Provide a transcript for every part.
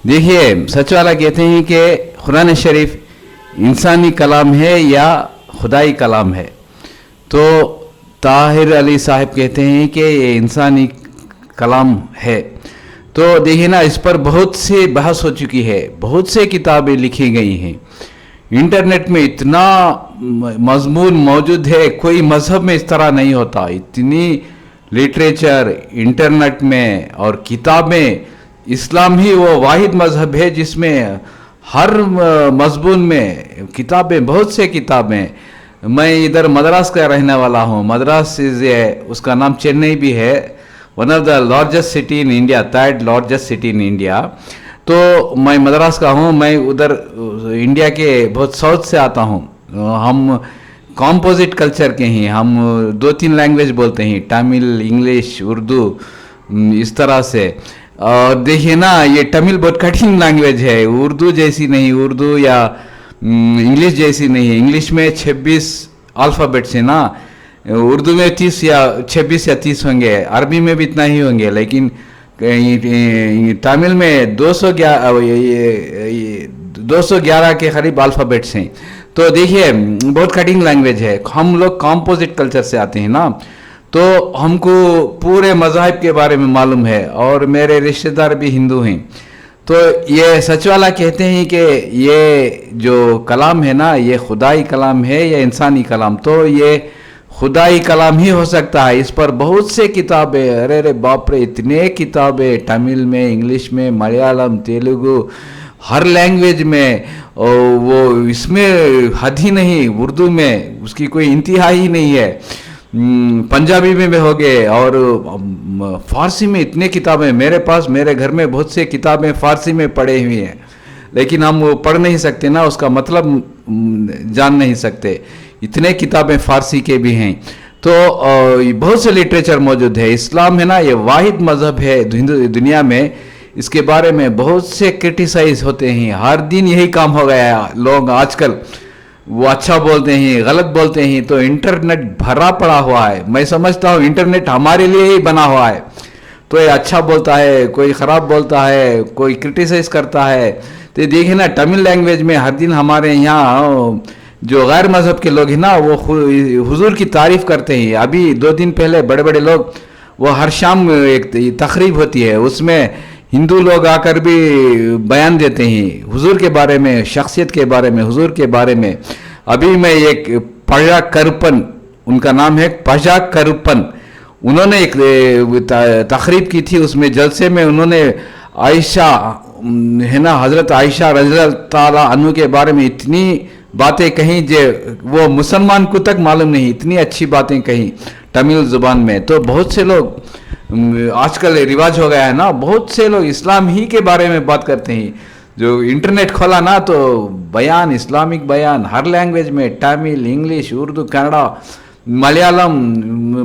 देखिए, सच वाला कहते हैं कि कुरान शरीफ इंसानी कलाम है या खुदाई कलाम है। तो ताहिर अली साहब कहते हैं कि ये इंसानी कलाम है। तो देखिए ना, इस पर बहुत से बहस हो चुकी है, बहुत से किताबें लिखी गई हैं। इंटरनेट में इतना मजमून मौजूद है, कोई मज़हब में इस तरह नहीं होता। इतनी लिटरेचर इंटरनेट में और किताबें, इस्लाम ही वो वाहिद मज़हब है जिसमें हर मजमून में किताबें, बहुत से किताबें। मैं इधर मद्रास का रहने वाला हूँ। मद्रास उसका नाम चेन्नई भी है, one of the largest city in India, third largest city in India. तो मैं मद्रास का हूँ। मैं उधर इंडिया के बहुत साउथ से आता हूँ। हम कॉम्पोजिट कल्चर के हैं। हम 2-3 लैंग्वेज बोलते हैं, तमिल, इंग्लिश, उर्दू, इस तरह से। और देखिए ना, ये तमिल बहुत कठिन लैंग्वेज है, उर्दू जैसी नहीं, उर्दू या इंग्लिश जैसी नहीं है। इंग्लिश में 26 अल्फ़ाबेट्स है ना, उर्दू में 26 या 30 होंगे, अरबी में भी इतना ही होंगे। लेकिन तमिल में 211 के करीब अल्फ़ाबेट्स हैं। तो देखिए, बहुत कठिन लैंग्वेज है। हम लोग कॉम्पोजिट कल्चर से आते हैं ना, तो हमको पूरे मज़ाहिब के बारे में मालूम है, और मेरे रिश्तेदार भी हिंदू हैं। तो ये सच वाला कहते हैं कि ये जो कलाम है ना, ये खुदाई कलाम है या इंसानी कलाम। तो ये खुदाई कलाम ही हो सकता है। इस पर बहुत से किताबें, अरे बाप रे, इतने किताबें, तमिल में, इंग्लिश में, मलयालम, तेलुगु, हर लैंग्वेज में। और वो इसमें हद ही नहीं, उर्दू में उसकी कोई इंतहा ही नहीं है, पंजाबी में भी हो गए, और फारसी में इतने किताबें मेरे पास, मेरे घर में बहुत से किताबें फारसी में पढ़े हुई हैं। लेकिन हम वो पढ़ नहीं सकते ना, उसका मतलब जान नहीं सकते। इतने किताबें फारसी के भी हैं। तो बहुत से लिटरेचर मौजूद है। इस्लाम है ना, ये वाहिद मज़हब है दुनिया में। इसके बारे में बहुत से क्रिटिसाइज होते हैं। हर दिन यही काम हो गया है। लोग आजकल वो अच्छा बोलते हैं, गलत बोलते हैं। तो इंटरनेट भरा पड़ा हुआ है। मैं समझता हूँ इंटरनेट हमारे लिए ही बना हुआ है। तो ये अच्छा बोलता है, कोई ख़राब बोलता है, कोई क्रिटिसाइज करता है। तो देखिए ना, तमिल लैंग्वेज में हर दिन हमारे यहाँ जो गैर मज़हब के लोग हैं ना, वो हुजूर की तारीफ़ करते हैं। अभी 2 दिन पहले बड़े बड़े लोग, वो हर शाम एक तकरीब होती है, उसमें हिंदू लोग आकर भी बयान देते हैं हुजूर के बारे में, शख्सियत के बारे में, हुजूर के बारे में। अभी मैं एक पजा करुपन, उनका नाम है पजा करुपन, उन्होंने एक तकरीब की थी। उसमें जलसे में उन्होंने आयशा है ना, हज़रत आयशा रज़ियल्लाहु ताला अन्हु के बारे में इतनी बातें कहीं जो वो मुसलमान को तक मालूम नहीं, इतनी अच्छी बातें कहीं तमिल ज़ुबान में। तो बहुत से लोग, आजकल रिवाज हो गया है ना, बहुत से लोग इस्लाम ही के बारे में बात करते हैं। जो इंटरनेट खोला ना, तो बयान, इस्लामिक बयान हर लैंग्वेज में, तमिल, इंग्लिश, उर्दू, कन्नड़ा, मलयालम,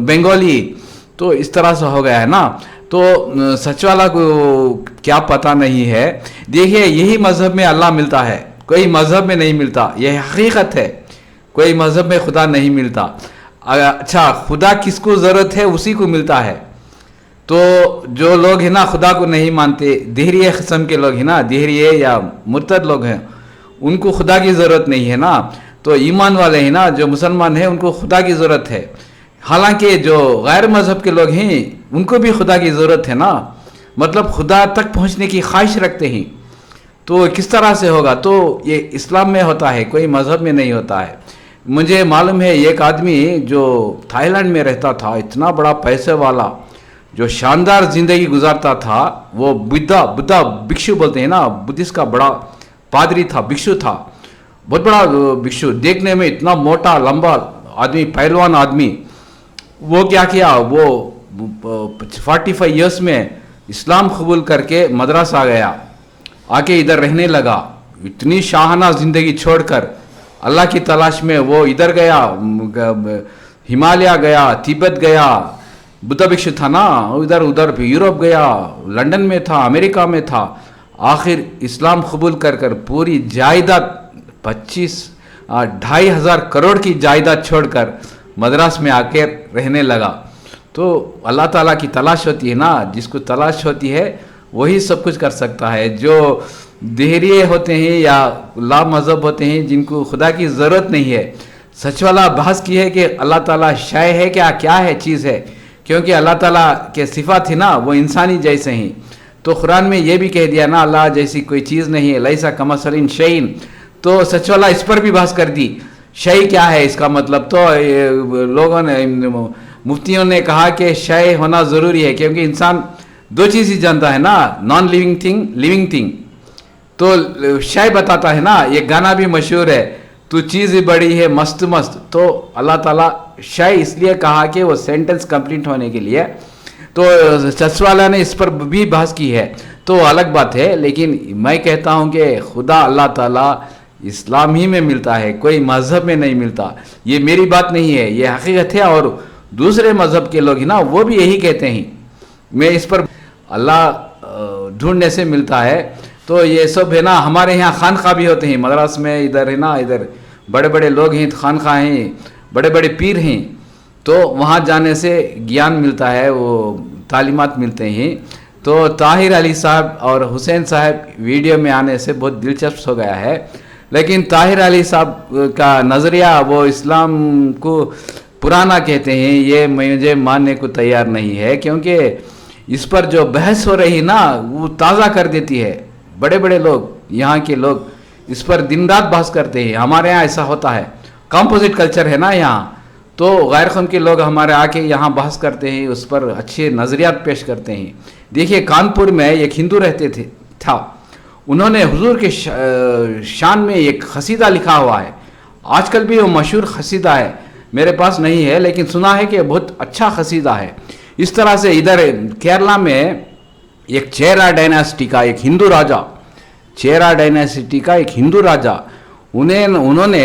बंगाली, तो इस तरह से हो गया है ना। तो सच वाला को क्या पता नहीं है। देखिए, यही मज़हब में अल्लाह मिलता है, कोई मज़हब में नहीं मिलता। यह हकीकत है, कोई मज़हब में खुदा नहीं मिलता। अच्छा, खुदा किसको ज़रूरत है, उसी को मिलता है। तो जो लोग हैं ना, खुदा को नहीं मानते, देहरिया किस्म के लोग हैं ना, देहरिया या मुर्तद लोग हैं, उनको खुदा की ज़रूरत नहीं है ना। तो ईमान वाले हैं ना, जो मुसलमान हैं, उनको खुदा की ज़रूरत है। हालांकि जो गैर मज़हब के लोग हैं, उनको भी खुदा की ज़रूरत है ना, मतलब खुदा तक पहुंचने की ख्वाहिश रखते हैं। तो किस तरह से होगा? तो ये इस्लाम में होता है, कोई मज़हब में नहीं होता है। मुझे मालूम है, एक आदमी जो थाईलैंड में रहता था, इतना बड़ा पैसे वाला, जो शानदार ज़िंदगी गुजारता था, वो बुद्धा भिक्षु बोलते हैं ना, बुद्धिस्ट का बड़ा पादरी था, भिक्षु था, बहुत बड़ा भिक्षु, देखने में इतना मोटा लंबा आदमी, पहलवान आदमी। वो क्या किया, वो 45 ईयर्स में इस्लाम कबूल करके मद्रास आ गया, आके इधर रहने लगा। इतनी शाहाना ज़िंदगी छोड़कर अल्लाह की तलाश में वो इधर गया, हिमालय गया, तिब्बत गया। बुद्ध भिक्षु था ना, उधर यूरोप गया, लंदन में था, अमेरिका में था। आखिर इस्लाम कबूल कर पूरी जायदाद 2,500 करोड़ की जायदाद छोड़कर मद्रास में आके रहने लगा। तो अल्लाह ताला की तलाश होती है ना, जिसको तलाश होती है वही सब कुछ कर सकता है। जो देहरिए होते हैं या ला मज़हब होते हैं जिनको खुदा की ज़रूरत नहीं है, सच वाला बहस की है कि अल्लाह ताला शय है क्या है, चीज़ है, क्योंकि अल्लाह ताला के सिफात थी ना वो इंसानी जैसे ही। तो कुरान में ये भी कह दिया ना अल्लाह जैसी कोई चीज़ नहीं है, लैसा कमसलिन शैइन। तो सच वाला इस पर भी बहस कर दी, शय क्या है इसका मतलब। तो लोगों ने, मुफ्तियों ने कहा कि शय होना ज़रूरी है, क्योंकि इंसान दो चीज़ ही जानता है ना, non living thing, living thing. तो शय बताता है ना, ये गाना भी मशहूर है, तू चीज़ ही बड़ी है मस्त मस्त। तो अल्लाह ताला शय इसलिए कहा कि वो सेंटेंस कंप्लीट होने के लिए। तो चचवाला ने इस पर भी बहस की है, तो अलग बात है। लेकिन मैं कहता हूँ कि खुदा अल्लाह ताला इस्लाम ही में मिलता है, कोई मज़हब में नहीं मिलता। ये मेरी बात नहीं है, ये हकीकत है। और दूसरे मज़हब के लोग ही ना वो भी यही कहते हैं। मैं इस पर अल्लाह ढूंढने से मिलता है। तो ये सब है ना, हमारे यहाँ खानखा भी होते हैं मद्रास में, इधर है ना, इधर बड़े बड़े लोग हैं, खानखा हैं, बड़े बड़े पीर हैं। तो वहाँ जाने से ज्ञान मिलता है, वो तालीमात मिलते हैं। तो ताहिर अली साहब और हुसैन साहब वीडियो में आने से बहुत दिलचस्प हो गया है। लेकिन ताहिर अली साहब का नज़रिया वो इस्लाम को पुराना कहते हैं, ये मुझे मानने को तैयार नहीं है, क्योंकि इस पर जो बहस हो रही ना वो ताज़ा कर देती है। बड़े बड़े लोग, यहाँ के लोग इस पर दिन रात बहस करते हैं। हमारे यहाँ ऐसा होता है, कंपोजिट कल्चर है ना यहाँ, तो गैर कौम के लोग हमारे आके यहाँ बहस करते हैं, उस पर अच्छे नज़रियात पेश करते हैं। देखिए कानपुर में एक हिंदू रहते था, उन्होंने हुजूर के शान में एक खसीदा लिखा हुआ है। आजकल भी वो मशहूर खसीदा है, मेरे पास नहीं है, लेकिन सुना है कि बहुत अच्छा खसीदा है। इस तरह से इधर केरला में एक चेरा डायनासिटी का एक हिंदू राजा, चेरा डायनासिटी का एक हिंदू राजा, उन्होंने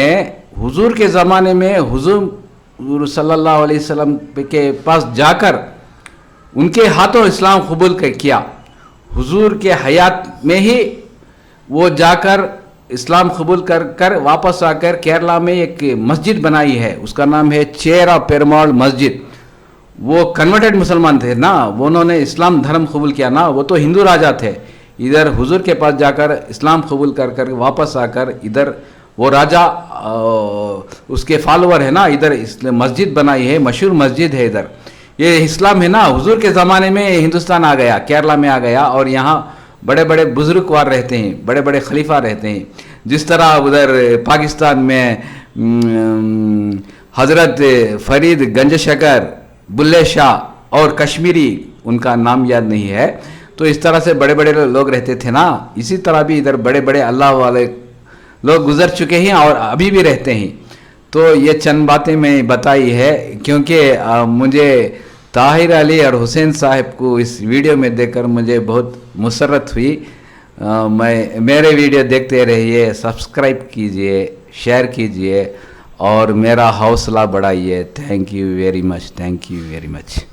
हुजूर के ज़माने में हुजूर सल्लल्लाहु अलैहि वसल्लम के पास जाकर उनके हाथों इस्लाम कबूल किया। हुजूर के हयात में ही वो जाकर इस्लाम कबूल कर वापस आकर केरला में एक मस्जिद बनाई है, उसका नाम है चेरा पेरुमाल मस्जिद। वो कन्वर्टेड मुसलमान थे ना, वो उन्होंने इस्लाम धर्म कबूल किया ना, वो तो हिंदू राजा थे। इधर हुजूर के पास जाकर इस्लाम कबूल कर वापस आकर इधर वो राजा उसके फॉलोअर है ना, इधर मस्जिद बनाई है, मशहूर मस्जिद है इधर। ये इस्लाम है ना हुजूर के ज़माने में हिंदुस्तान आ गया, केरला में आ गया, और यहाँ बड़े बड़े बुजुर्गवार रहते हैं, बड़े बड़े खलीफा रहते हैं। जिस तरह उधर पाकिस्तान में हज़रत फरीद गंज शकर, बुल्ले शाह और कश्मीरी, उनका नाम याद नहीं है। तो इस तरह से बड़े बड़े लोग रहते थे ना, इसी तरह भी इधर बड़े बड़े अल्लाह वाले लोग गुजर चुके हैं और अभी भी रहते हैं। तो ये चंद बातें मैं बताई है, क्योंकि मुझे ताहिर अली और हुसैन साहब को इस वीडियो में देखकर मुझे बहुत मुसरत हुई। मेरे वीडियो देखते रहिए, सब्सक्राइब कीजिए, शेयर कीजिए और मेरा हौसला बढ़ाइए। Thank you very much, thank you very much.